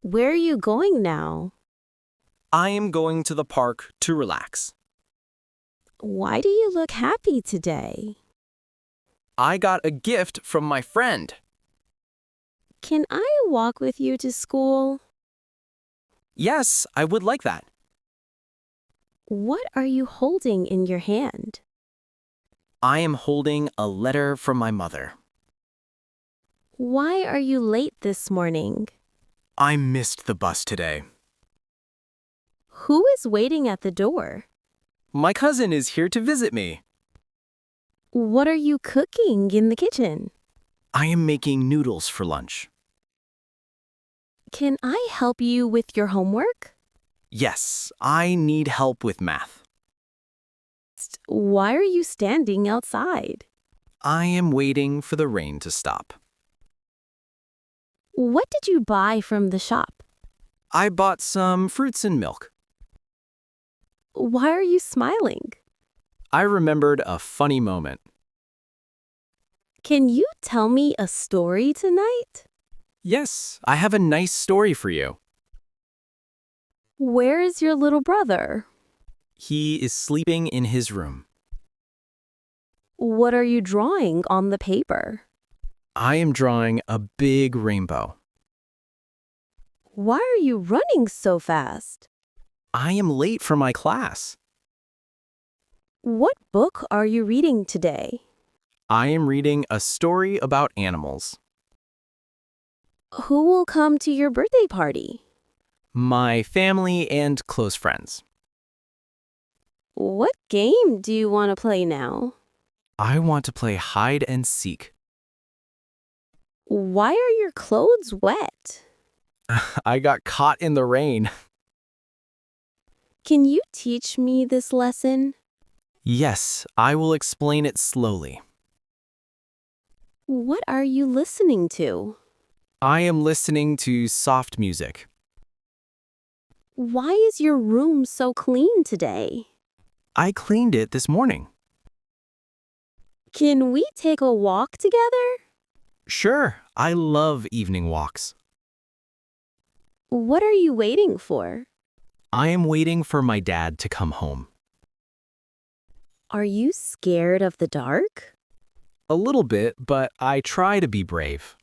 Where are you going now? I am going to the park to relax. Why do you look happy today? I got a gift from my friend. Can I walk with you to school? Yes, I would like that. What are you holding in your hand? I am holding a letter from my mother. Why are you late this morning? I missed the bus today. Who is waiting at the door? My cousin is here to visit me. What are you cooking in the kitchen? I am making noodles for lunch. Can I help you with your homework? Yes, I need help with math. Why are you standing outside? I am waiting for the rain to stop. What did you buy from the shop? I bought some fruits and milk. Why are you smiling? I remembered a funny moment. Can you tell me a story tonight? Yes, I have a nice story for you. Where is your little brother? He is sleeping in his room. What are you drawing on the paper? I am drawing a big rainbow. Why are you running so fast? I am late for my class. What book are you reading today? I am reading a story about animals. Who will come to your birthday party? My family and close friends. What game do you want to play now? I want to play hide and seek. Why are your clothes wet? I got caught in the rain. Can you teach me this lesson? Yes, I will explain it slowly. What are you listening to? I am listening to soft music. Why is your room so clean today? I cleaned it this morning. Can we take a walk together? Sure, I love evening walks. What are you waiting for? I am waiting for my dad to come home. Are you scared of the dark? A little bit, but I try to be brave.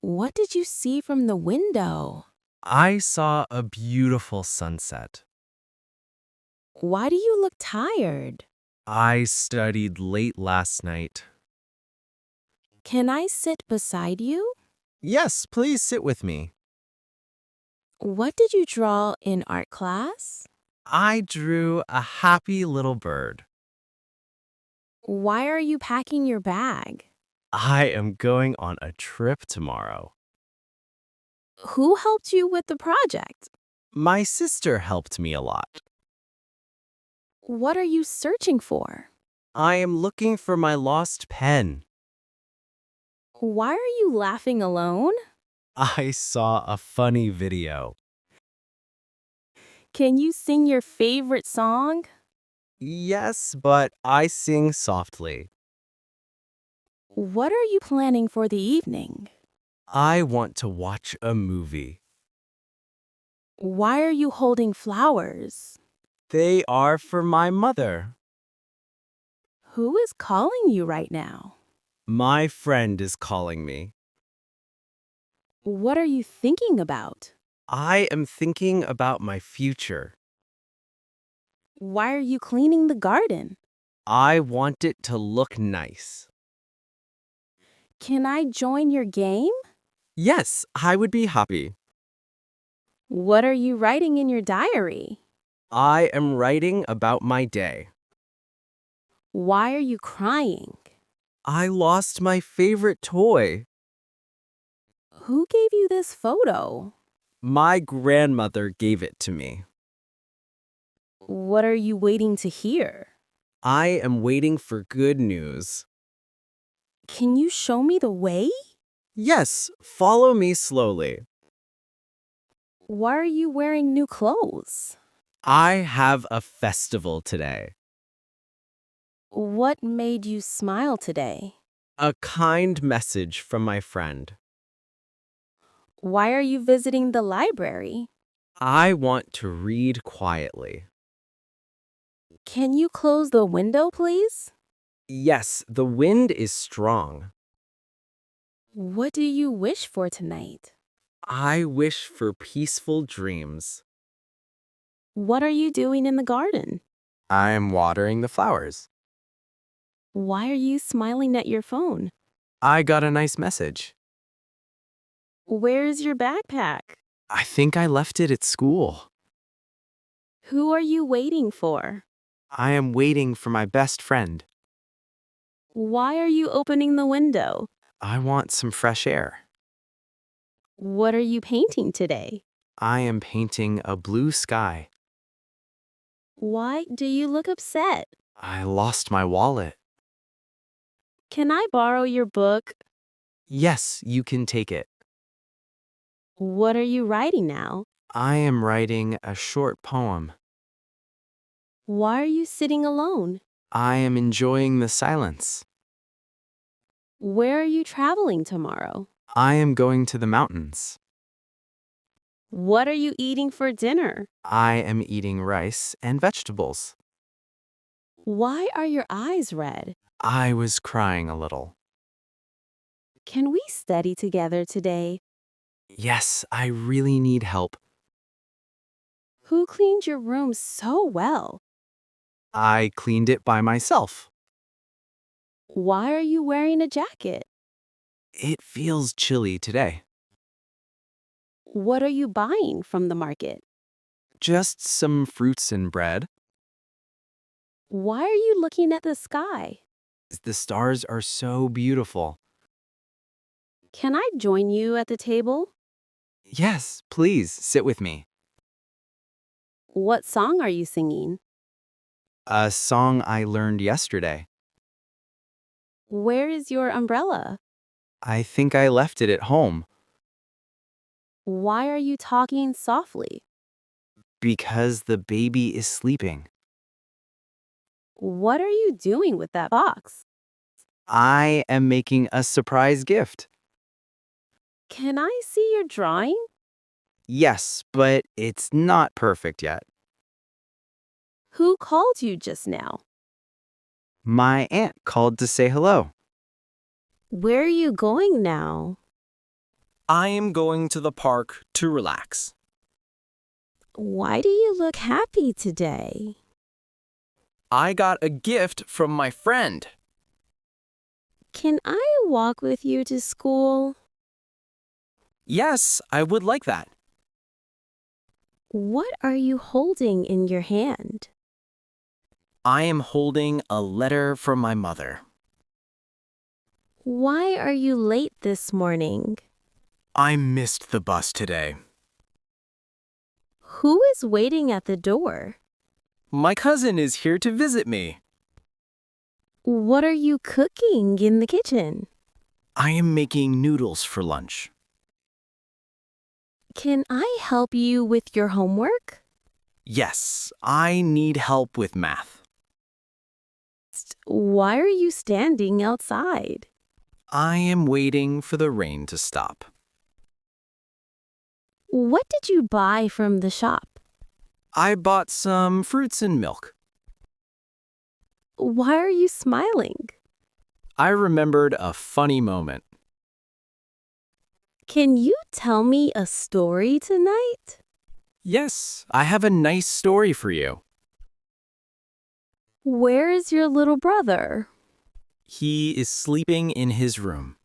What did you see from the window? I saw a beautiful sunset. Why do you look tired? I studied late last night. Can I sit beside you? Yes, please sit with me. What did you draw in art class? I drew a happy little bird. Why are you packing your bag? I am going on a trip tomorrow. Who helped you with the project? My sister helped me a lot. What are you searching for? I am looking for my lost pen. Why are you laughing alone? I saw a funny video. Can you sing your favorite song? Yes, but I sing softly. What are you planning for the evening? I want to watch a movie. Why are you holding flowers? They are for my mother. Who is calling you right now? My friend is calling me. What are you thinking about? I am thinking about my future. Why are you cleaning the garden? I want it to look nice. Can I join your game? Yes, I would be happy. What are you writing in your diary? I am writing about my day. Why are you crying? I lost my favorite toy. Who gave you this photo? My grandmother gave it to me. What are you waiting to hear? I am waiting for good news. Can you show me the way? Yes, follow me slowly. Why are you wearing new clothes? I have a festival today. What made you smile today? A kind message from my friend. Why are you visiting the library? I want to read quietly. Can you close the window, please? Yes, the wind is strong. What do you wish for tonight? I wish for peaceful dreams. What are you doing in the garden? I am watering the flowers. Why are you smiling at your phone? I got a nice message. Where's your backpack? I think I left it at school. Who are you waiting for? I am waiting for my best friend. Why are you opening the window? I want some fresh air. What are you painting today? I am painting a blue sky. Why do you look upset? I lost my wallet. Can I borrow your book? Yes, you can take it. What are you writing now? I am writing a short poem. Why are you sitting alone? I am enjoying the silence. Where are you traveling tomorrow? I am going to the mountains. What are you eating for dinner? I am eating rice and vegetables. Why are your eyes red? I was crying a little. Can we study together today? Yes, I really need help. Who cleaned your room so well? I cleaned it by myself. Why are you wearing a jacket? It feels chilly today. What are you buying from the market? Just some fruits and bread. Why are you looking at the sky? The stars are so beautiful. Can I join you at the table? Yes, please sit with me. What song are you singing? A song I learned yesterday. Where is your umbrella? I think I left it at home Why are you talking softly? because the baby is sleeping. What are you doing with that box? I am making a surprise gift. Can I see your drawing? Yes, but it's not perfect yet. Who called you just now? My aunt called to say hello. Where are you going now? I am going to the park to relax. Why do you look happy today? I got a gift from my friend. Can I walk with you to school? Yes, I would like that. What are you holding in your hand? I am holding a letter from my mother. Why are you late this morning? I missed the bus today. Who is waiting at the door? My cousin is here to visit me. What are you cooking in the kitchen? I am making noodles for lunch. Can I help you with your homework? Yes, I need help with math. Why are you standing outside? I am waiting for the rain to stop. What did you buy from the shop? I bought some fruits and milk. Why are you smiling? I remembered a funny moment. Can you tell me a story tonight? Yes, I have a nice story for you. Where is your little brother? He is sleeping in his room.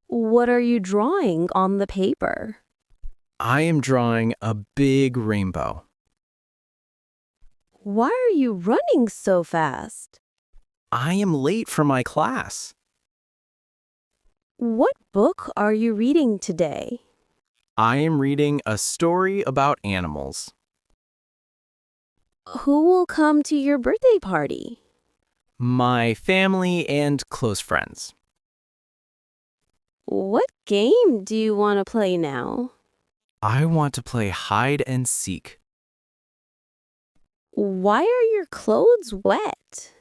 What are you drawing on the paper? I am drawing a big rainbow. Why are you running so fast? I am late for my class. What book are you reading today? I am reading a story about animals. Who will come to your birthday party? My family and close friends. What game do you want to play now? I want to play hide and seek. Why are your clothes wet?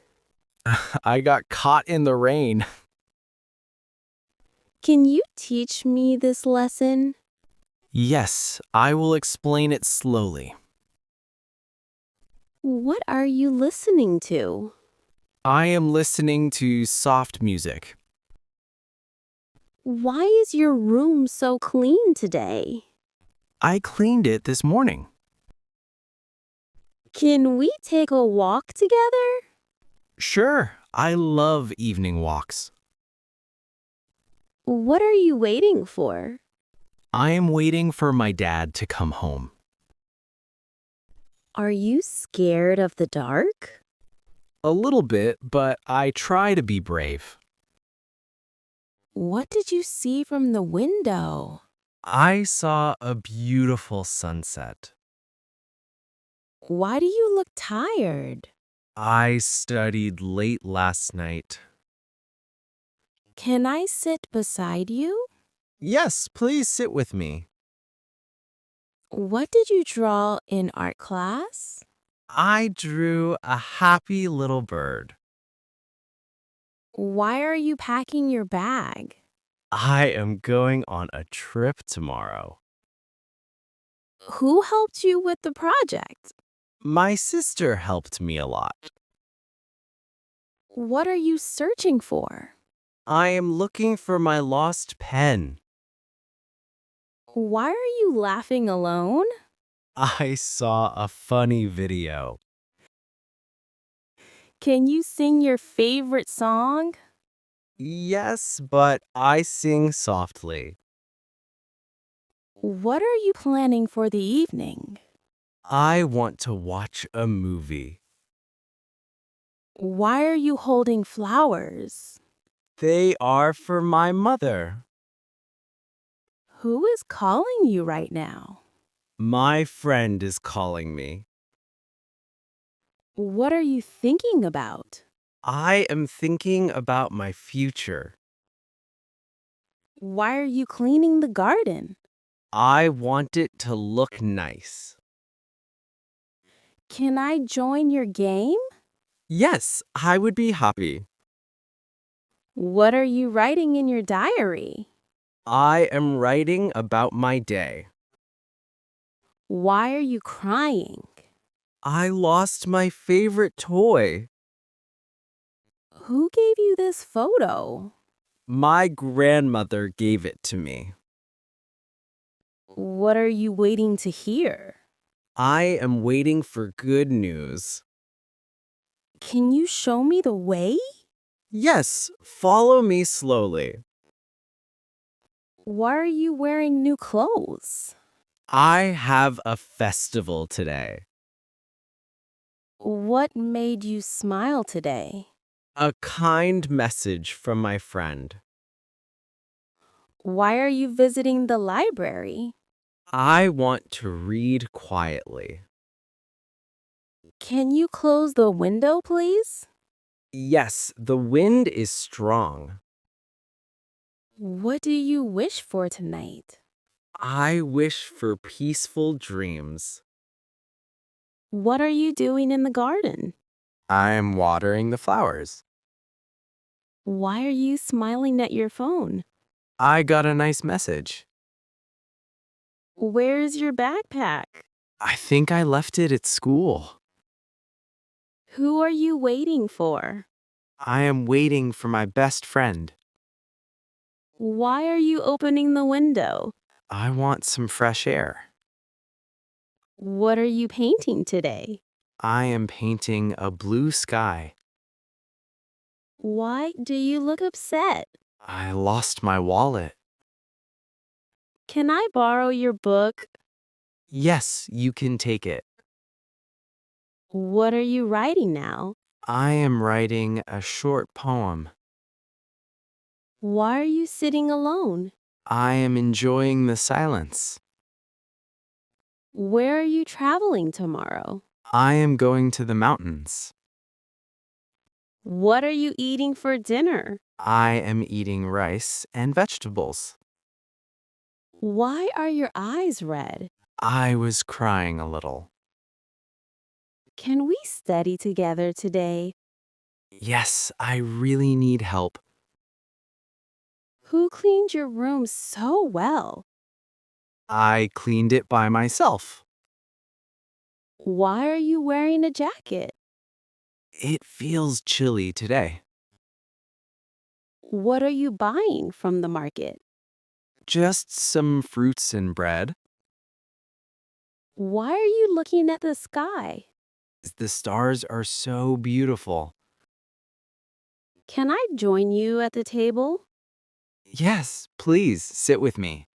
I got caught in the rain. Can you teach me this lesson? Yes, I will explain it slowly. What are you listening to? I am listening to soft music. Why is your room so clean today? I cleaned it this morning. Can we take a walk together? Sure, I love evening walks. What are you waiting for? I am waiting for my dad to come home. Are you scared of the dark? A little bit, but I try to be brave. What did you see from the window? I saw a beautiful sunset. Why do you look tired? I studied late last night. Can I sit beside you? Yes, please sit with me. What did you draw in art class? I drew a happy little bird. Why are you packing your bag? I am going on a trip tomorrow. Who helped you with the project? My sister helped me a lot. What are you searching for? I am looking for my lost pen. Why are you laughing alone? I saw a funny video. Can you sing your favorite song? Yes, but I sing softly. What are you planning for the evening? I want to watch a movie. Why are you holding flowers? They are for my mother. Who is calling you right now? My friend is calling me. What are you thinking about? I am thinking about my future. Why are you cleaning the garden? I want it to look nice. Can I join your game? Yes, I would be happy. What are you writing in your diary? I am writing about my day. Why are you crying? I lost my favorite toy. Who gave you this photo? My grandmother gave it to me. What are you waiting to hear? I am waiting for good news. Can you show me the way? Yes, follow me slowly. Why are you wearing new clothes? I have a festival today. What made you smile today? A kind message from my friend. Why are you visiting the library? I want to read quietly. Can you close the window, please? Yes, the wind is strong. What do you wish for tonight? I wish for peaceful dreams. What are you doing in the garden? I am watering the flowers. Why are you smiling at your phone? I got a nice message. Where's your backpack? I think I left it at school. Who are you waiting for? I am waiting for my best friend. Why are you opening the window? I want some fresh air. What are you painting today? I am painting a blue sky. Why do you look upset? I lost my wallet. Can I borrow your book? Yes, you can take it. What are you writing now? I am writing a short poem. Why are you sitting alone? I am enjoying the silence. Where are you traveling tomorrow? I am going to the mountains. What are you eating for dinner? I am eating rice and vegetables. Why are your eyes red? I was crying a little. Can we study together today? Yes, I really need help. Who cleaned your room so well? I cleaned it by myself. Why are you wearing a jacket? It feels chilly today. What are you buying from the market? Just some fruits and bread. Why are you looking at the sky? The stars are so beautiful. Can I join you at the table? Yes, please sit with me.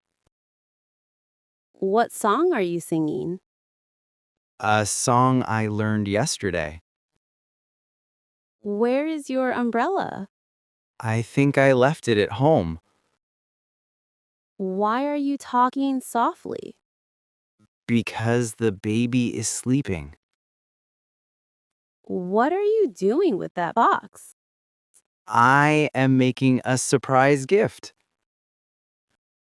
What song are you singing? A song I learned yesterday. Where is your umbrella? I think I left it at home Why are you talking softly? because the baby is sleeping. What are you doing with that box? I am making a surprise gift.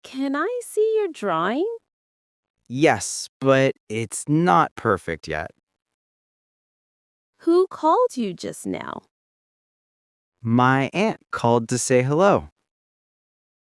Can I see your drawing? Yes, but it's not perfect yet. Who called you just now? My aunt called to say hello.